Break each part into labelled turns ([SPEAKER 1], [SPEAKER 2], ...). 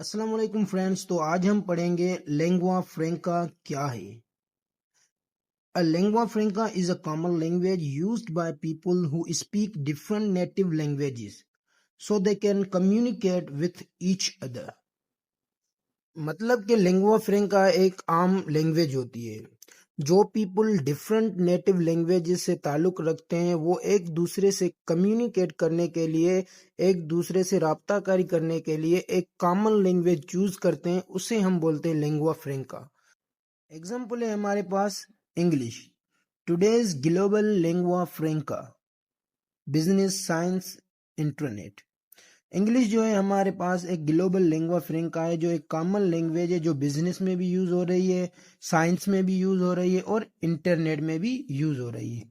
[SPEAKER 1] अस्सलाम वालेकुम फ्रेंड्स। तो आज हम पढ़ेंगे लेंगुआ फ्रेंका क्या है। A lingua franca is a common language used by people who speak different native languages so they can communicate with each other। मतलब कि लिंगुआ फ्रेंका एक आम लैंग्वेज होती है। जो पीपल डिफरेंट नेटिव लैंग्वेजेस से ताल्लुक रखते हैं वो एक दूसरे से कम्युनिकेट करने के लिए, एक दूसरे से राब्ताकारी करने के लिए एक कॉमन लैंग्वेज चूज करते हैं, उसे हम बोलते हैं लिंगुआ फ्रेंका। एग्जाम्पल है हमारे पास English, today's global lingua franca, business, science, internet. English जो है हमारे पास एक ग्लोबल लिंगुआ फ्रेंका है, जो एक कॉमन लैंग्वेज है, जो बिजनेस में भी यूज हो रही है, साइंस में भी यूज हो रही है और इंटरनेट में भी यूज हो रही है।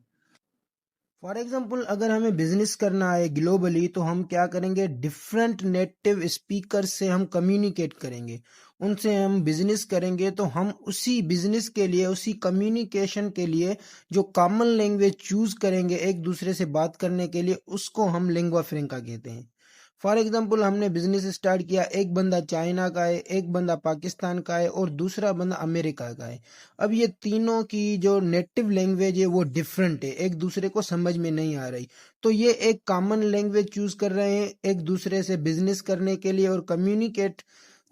[SPEAKER 1] फॉर एग्जाम्पल अगर हमें बिजनेस करना है ग्लोबली तो हम क्या करेंगे, डिफरेंट नेटिव स्पीकर से हम कम्युनिकेट करेंगे, उनसे हम बिजनेस करेंगे। तो हम उसी बिजनेस के लिए, उसी कम्युनिकेशन के लिए जो कॉमन लैंग्वेज चूज करेंगे एक दूसरे से बात करने के लिए, उसको हम लिंगुआ फ्रेंका कहते हैं। फॉर एग्जाम्पल हमने बिजनेस स्टार्ट किया, एक बंदा चाइना का है, एक बंदा पाकिस्तान का है और दूसरा बंदा अमेरिका का है। अब ये तीनों की जो नेटिव लैंग्वेज है वो डिफरेंट है, एक दूसरे को समझ में नहीं आ रही। तो ये एक कॉमन लैंग्वेज चूज कर रहे हैं एक दूसरे से बिजनेस करने के लिए और कम्युनिकेट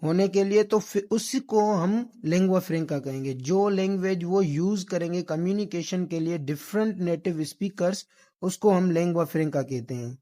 [SPEAKER 1] होने के लिए, तो फिर उसी को हम लिंगुआ फ्रेंका कहेंगे। जो लैंग्वेज वो यूज करेंगे कम्युनिकेशन के लिए, डिफरेंट नेटिव स्पीकर्स, उसको हम लिंगुआ फ्रेंका कहते हैं।